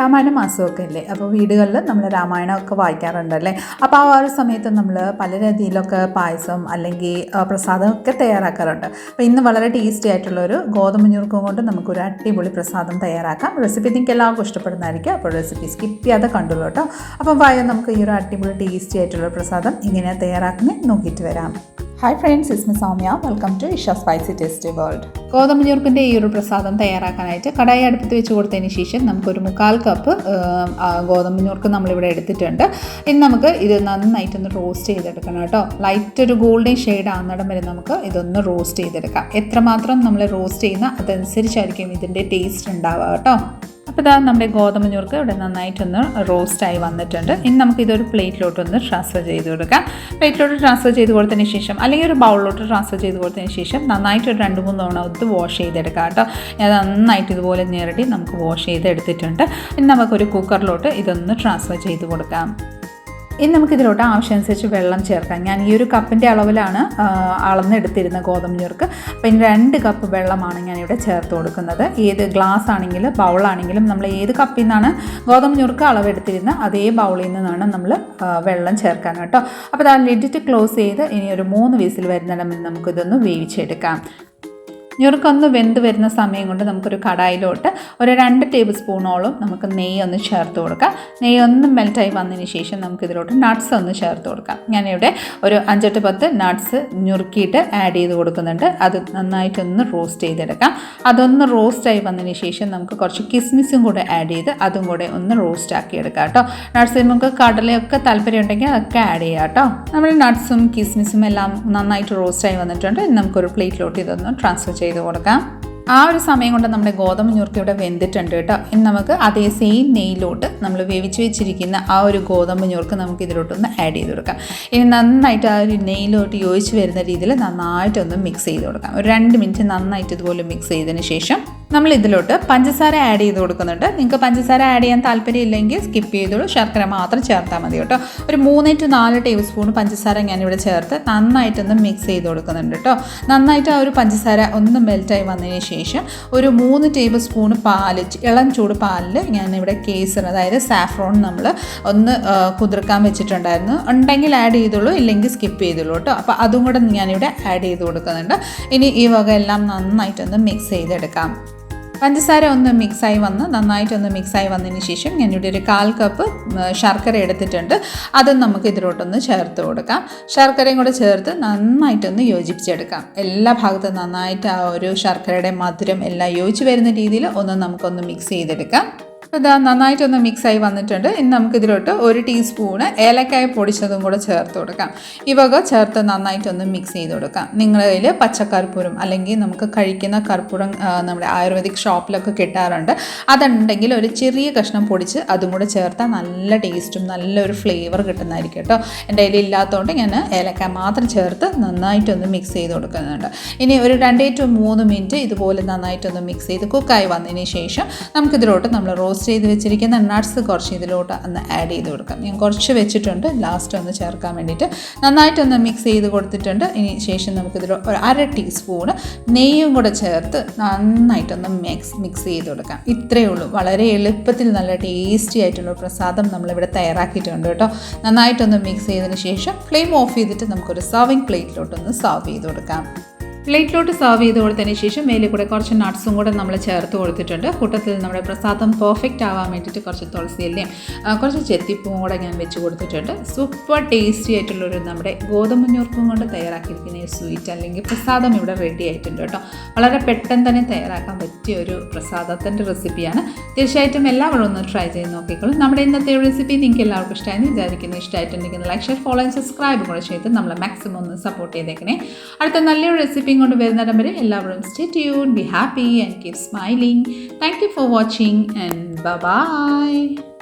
രാമായണ മാസമൊക്കെ അല്ലേ, അപ്പോൾ വീടുകളിൽ നമ്മൾ രാമായണമൊക്കെ വായിക്കാറുണ്ടല്ലേ. അപ്പോൾ ആ ഒരു സമയത്ത് നമ്മൾ പല രീതിയിലൊക്കെ പായസം അല്ലെങ്കിൽ പ്രസാദമൊക്കെ തയ്യാറാക്കാറുണ്ട്. അപ്പോൾ ഇന്ന് വളരെ ടേസ്റ്റി ആയിട്ടുള്ളൊരു ഗോതമ്പ് ഞുറുക്കും കൊണ്ട് നമുക്കൊരു അടിപൊളി പ്രസാദം തയ്യാറാക്കാം. റെസിപ്പി നിങ്ങൾക്ക് എല്ലാവർക്കും ഇഷ്ടപ്പെടുന്നതായിരിക്കും, അപ്പോൾ റെസിപ്പി സ്കിപ്പ് ചെയ്യാതെ കണ്ടുള്ളൂ കേട്ടോ. അപ്പം നമുക്ക് ഈ ഒരു അടിപൊളി ടേസ്റ്റി ആയിട്ടുള്ള പ്രസാദം എങ്ങനെയാണ് തയ്യാറാക്കുന്നത് നോക്കിയിട്ട് വരാം. Hi friends, it's me Soumya. Welcome to Isha spicy tasty world. ഗോതമ്പ് ഞുറുക്കിൻ്റെ ഈ ഒരു പ്രസാദം തയ്യാറാക്കാനായിട്ട് കടായി അടുപ്പത്ത് വെച്ച് കൊടുത്തതിന് ശേഷം നമുക്കൊരു 1/4 കപ്പ് ഗോതമ്പ് ഞുറുക്ക് നമ്മളിവിടെ എടുത്തിട്ടുണ്ട്. ഇനി നമുക്ക് ഇത് നന്നായിട്ടൊന്ന് റോസ്റ്റ് ചെയ്തെടുക്കണം കേട്ടോ. ലൈറ്റ് ഒരു ഗോൾഡൻ ഷെയ്ഡ് ആകുന്നിടം വരെ നമുക്ക് ഇതൊന്ന് റോസ്റ്റ് ചെയ്തെടുക്കാം. എത്രമാത്രം നമ്മൾ റോസ്റ്റ് ചെയ്യുന്ന അതനുസരിച്ചായിരിക്കും ഇതിൻ്റെ ടേസ്റ്റ് ഉണ്ടാവുക കേട്ടോ. അപ്പോൾ ഇതാ നമ്മുടെ ഗോതമ്പ് ഞുറുക്ക് ഇവിടെ നന്നായിട്ടൊന്ന് റോസ്റ്റായി വന്നിട്ടുണ്ട്. ഇനി നമുക്കിതൊരു പ്ലേറ്റിലോട്ടൊന്ന് ട്രാൻസ്ഫർ ചെയ്ത് കൊടുക്കാം. പ്ലേറ്റിലോട്ട് ട്രാൻസ്ഫർ ചെയ്ത് കൊടുത്തതിന് ശേഷം അല്ലെങ്കിൽ ഒരു ബൗളിലോട്ട് ട്രാൻസ്ഫർ ചെയ്ത് കൊടുത്തതിന് ശേഷം നന്നായിട്ട് ഒരു 2-3 തവണ ഒന്ന് വാഷ് ചെയ്തെടുക്കാം കേട്ടോ. ഞാൻ നന്നായിട്ട് ഇതുപോലെ ഞെരടി നമുക്ക് വാഷ് ചെയ്തെടുത്തിട്ടുണ്ട്. ഇനി നമുക്കൊരു കുക്കറിലോട്ട് ഇതൊന്ന് ട്രാൻസ്ഫർ ചെയ്ത് കൊടുക്കാം. ഇനി നമുക്കിതിലോട്ട് ആവശ്യമനുസരിച്ച് വെള്ളം ചേർക്കാം. ഞാൻ ഈ ഒരു കപ്പിൻ്റെ അളവിലാണ് അളന്നെടുത്തിരുന്ന ഗോതമ്പ് ഞുറുക്ക്. അപ്പോൾ ഇനി 2 കപ്പ് വെള്ളമാണ് ഞാനിവിടെ ചേർത്ത് കൊടുക്കുന്നത്. ഏത് ഗ്ലാസ് ആണെങ്കിലും ബൗളാണെങ്കിലും നമ്മൾ ഏത് കപ്പിൽ നിന്നാണ് ഗോതമ്പ് ഞുറുക്ക് അളവെടുത്തിരുന്നത് അതേ ബൗളിൽ നിന്നാണ് നമ്മൾ വെള്ളം ചേർക്കാൻ കേട്ടോ. അപ്പോൾ അത് ലിഡിറ്റ് ക്ലോസ് ചെയ്ത് ഇനി ഒരു 3 വിസിൽ വരുന്നിടം നമുക്കിതൊന്ന് വേവിച്ചെടുക്കാം. ഞുറുക്കൊന്ന് വെന്ത് വരുന്ന സമയം കൊണ്ട് നമുക്കൊരു കടായിലോട്ട് ഒരു 2 ടേബിൾ സ്പൂണോളം നമുക്ക് നെയ്യ് ഒന്ന് ചേർത്ത് കൊടുക്കാം. നെയ്യ് ഒന്ന് മെൽറ്റായി വന്നതിന് ശേഷം നമുക്കിതിലോട്ട് നട്ട്സ് ഒന്ന് ചേർത്ത് കൊടുക്കാം. ഞാനിവിടെ ഒരു 5-10 നട്ട്സ് ഞുറുക്കിയിട്ട് ആഡ് ചെയ്ത് കൊടുക്കുന്നുണ്ട്. അത് നന്നായിട്ടൊന്ന് റോസ്റ്റ് ചെയ്തെടുക്കാം. അതൊന്ന് റോസ്റ്റായി വന്നതിന് ശേഷം നമുക്ക് കുറച്ച് കിസ്മിസും കൂടെ ആഡ് ചെയ്ത് അതും കൂടെ ഒന്ന് റോസ്റ്റ് ആക്കി എടുക്കാം കേട്ടോ. നട്ട്സ് നമുക്ക് കടലയൊക്കെ താല്പര്യം ഉണ്ടെങ്കിൽ അതൊക്കെ ആഡ് ചെയ്യാം കേട്ടോ. നമ്മൾ നട്ട്സും കിസ്മിസും എല്ലാം നന്നായിട്ട് റോസ്റ്റായി വന്നിട്ടുണ്ട്. നമുക്കൊരു പ്ലേറ്റിലോട്ട് ഇതൊന്ന് ട്രാൻസ്ഫർ ചെയ്ത് കൊടുക്കാം. ആ ഒരു സമയം കൊണ്ട് നമ്മുടെ ഗോതമ്പ് ഞുറുക്ക് ഇവിടെ വെന്തിട്ടുണ്ട് കേട്ടോ. ഇനി നമുക്ക് അതേ സെയിം നെയ്യിലോട്ട് നമ്മൾ വേവിച്ച് വെച്ചിരിക്കുന്ന ആ ഒരു ഗോതമ്പ് ഞുറുക്ക് നമുക്ക് ഇതിലോട്ടൊന്ന് ആഡ് ചെയ്ത് കൊടുക്കാം. ഇനി നന്നായിട്ട് ആ ഒരു നെയ്യിലോട്ട് യോജിച്ച് വരുന്ന രീതിയിൽ നന്നായിട്ടൊന്ന് മിക്സ് ചെയ്ത് കൊടുക്കാം. ഒരു 2 മിനിറ്റ് നന്നായിട്ട് ഇതുപോലെ മിക്സ് ചെയ്തതിന് ശേഷം നമ്മൾ ഇതിലോട്ട് പഞ്ചസാര ആഡ് ചെയ്ത് കൊടുക്കുന്നുണ്ട്. നിങ്ങൾക്ക് പഞ്ചസാര ആഡ് ചെയ്യാൻ താല്പര്യമില്ലെങ്കിൽ സ്കിപ്പ് ചെയ്തോളൂ, ശർക്കര മാത്രം ചേർത്താൽ മതി കേട്ടോ. ഒരു 3-4 ടേബിൾ സ്പൂൺ പഞ്ചസാര ഞാനിവിടെ ചേർത്ത് നന്നായിട്ടൊന്ന് മിക്സ് ചെയ്ത് കൊടുക്കുന്നുണ്ട് കേട്ടോ. നന്നായിട്ട് ആ ഒരു പഞ്ചസാര ഒന്ന് മെൽറ്റായി വന്നതിന് ശേഷം ഒരു 3 ടേബിൾ സ്പൂൺ പാല്, ഇളം ചൂട് പാലിൽ ഞാനിവിടെ കേസർ അതായത് സാഫ്രോൺ നമ്മൾ ഒന്ന് കുതിർക്കാൻ വെച്ചിട്ടുണ്ടായിരുന്നു. ഉണ്ടെങ്കിൽ ആഡ് ചെയ്തോളൂ, ഇല്ലെങ്കിൽ സ്കിപ്പ് ചെയ്തോളൂ കേട്ടോ. അപ്പോൾ അതും കൂടെ ഞാനിവിടെ ആഡ് ചെയ്ത് കൊടുക്കുന്നുണ്ട്. ഇനി ഈ വക എല്ലാം നന്നായിട്ടൊന്ന് മിക്സ് ചെയ്തെടുക്കാം. പഞ്ചസാര ഒന്ന് മിക്സായി നന്നായിട്ടൊന്ന് മിക്സായി വന്നതിന് ശേഷം ഞാനിവിടെ ഒരു 1/4 കപ്പ് ശർക്കര എടുത്തിട്ടുണ്ട്. അതും നമുക്ക് ഇതിലോട്ടൊന്ന് ചേർത്ത് കൊടുക്കാം. ശർക്കരയും കൂടെ ചേർത്ത് നന്നായിട്ടൊന്ന് യോജിപ്പിച്ചെടുക്കാം. എല്ലാ ഭാഗത്തും നന്നായിട്ട് ആ ഒരു ശർക്കരയുടെ മധുരം എല്ലാം യോജിച്ച് വരുന്ന രീതിയിൽ നമുക്കൊന്ന് മിക്സ് ചെയ്തെടുക്കാം. അപ്പോൾ ഇതാ നന്നായിട്ടൊന്ന് മിക്സായി വന്നിട്ടുണ്ട്. ഇനി നമുക്കിതിലോട്ട് 1 ടീസ്പൂണ് ഏലക്കായ പൊടിച്ചതും കൂടെ ചേർത്ത് കൊടുക്കാം. ഈ വക ചേർത്ത് നന്നായിട്ടൊന്ന് മിക്സ് ചെയ്ത് കൊടുക്കാം. നിങ്ങളുടെ കയ്യിൽ പച്ചക്കർപ്പൂരം അല്ലെങ്കിൽ നമുക്ക് കഴിക്കുന്ന കർപ്പൂരം നമ്മുടെ ആയുർവേദിക് ഷോപ്പിലൊക്കെ കിട്ടാറുണ്ട്. അതുണ്ടെങ്കിൽ ഒരു ചെറിയ കഷ്ണം പൊടിച്ച് അതും കൂടെ ചേർത്താൽ നല്ല ടേസ്റ്റും നല്ലൊരു ഫ്ലേവർ കിട്ടുന്നതായിരിക്കും കേട്ടോ. എൻ്റെ കയ്യിൽ ഇല്ലാത്തതുകൊണ്ട് ഞാൻ ഏലക്കായ മാത്രം ചേർത്ത് നന്നായിട്ടൊന്ന് മിക്സ് ചെയ്ത് കൊടുക്കുന്നുണ്ട്. ഇനി ഒരു 2-3 മിനിറ്റ് ഇതുപോലെ നന്നായിട്ടൊന്ന് മിക്സ് ചെയ്ത് കുക്കായി വന്നതിന് ശേഷം നമുക്കിതിലോട്ട് നമ്മൾ റോസ്റ്റ് ചെയ്ത് വെച്ചിരിക്കുന്ന നട്ട്സ് കുറച്ച് ഇതിലോട്ട് ഒന്ന് ആഡ് ചെയ്ത് കൊടുക്കാം. ഞാൻ കുറച്ച് വെച്ചിട്ടുണ്ട്, ലാസ്റ്റ് ഒന്ന് ചേർക്കാൻ വേണ്ടിയിട്ട് നന്നായിട്ടൊന്ന് മിക്സ് ചെയ്ത് കൊടുത്തിട്ടുണ്ട്. ഇനി ശേഷം നമുക്കിതിൽ ഒരു 1/2 ടീസ്പൂണ് നെയ്യും കൂടെ ചേർത്ത് നന്നായിട്ടൊന്ന് മിക്സ് ചെയ്ത് കൊടുക്കാം. ഇത്രയേ ഉള്ളൂ. വളരെ എളുപ്പത്തിൽ നല്ല ടേസ്റ്റി ആയിട്ടുള്ള പ്രസാദം നമ്മളിവിടെ തയ്യാറാക്കിയിട്ടുണ്ട് കേട്ടോ. നന്നായിട്ടൊന്ന് മിക്സ് ചെയ്തതിന് ശേഷം ഫ്ലെയിം ഓഫ് ചെയ്തിട്ട് നമുക്കൊരു സർവിങ് പ്ലേറ്റിലോട്ടൊന്ന് സർവ് ചെയ്ത് കൊടുക്കാം. പ്ലേറ്റിലോട്ട് സർവ് ചെയ്ത് കൊടുത്തതിന് ശേഷം മേലെ കൂടെ കുറച്ച് നട്ട്സും കൂടെ നമ്മൾ ചേർത്ത് കൊടുത്തിട്ടുണ്ട്. കൂട്ടത്തിൽ നമ്മുടെ പ്രസാദം പെർഫെക്റ്റ് ആവാൻ വേണ്ടിയിട്ട് കുറച്ച് തുളസിയിലയും കുറച്ച് ചെത്തിപ്പൂവും കൂടെ ഞാൻ വെച്ച് കൊടുത്തിട്ടുണ്ട്. സൂപ്പർ ടേസ്റ്റി ആയിട്ടുള്ളൊരു നമ്മുടെ ഗോതമ്പ് ഞുറുക്കും കൊണ്ട് തയ്യാറാക്കിയിരിക്കുന്ന ഈ സ്വീറ്റ് അല്ലെങ്കിൽ പ്രസാദം ഇവിടെ റെഡി ആയിട്ടുണ്ട് കേട്ടോ. വളരെ പെട്ടെന്ന് തന്നെ തയ്യാറാക്കാൻ പറ്റിയ ഒരു പ്രസാദത്തിൻ്റെ റെസിപ്പിയാണ്. തീർച്ചയായിട്ടും എല്ലാവരും ഒന്ന് ട്രൈ ചെയ്ത് നോക്കിക്കോളും. നമ്മുടെ ഇന്നത്തെ റെസിപ്പി നിങ്ങൾക്ക് എല്ലാവർക്കും ഇഷ്ടമായെന്ന് വിചാരിക്കുന്നു. ഇഷ്ടമായിട്ടുണ്ടെങ്കിൽ like, share, follow and subscribe കൂടെ ചെയ്ത് നമ്മളെ മാക്സിമം ഒന്ന് സപ്പോർട്ട് ചെയ്തേക്കണേ. അടുത്ത നല്ലൊരു റെസിപ്പി കൊണ്ട് വരുന്നിടം വരെ എല്ലാവരും stay tuned, be happy and keep smiling. Thank you for watching and bye bye.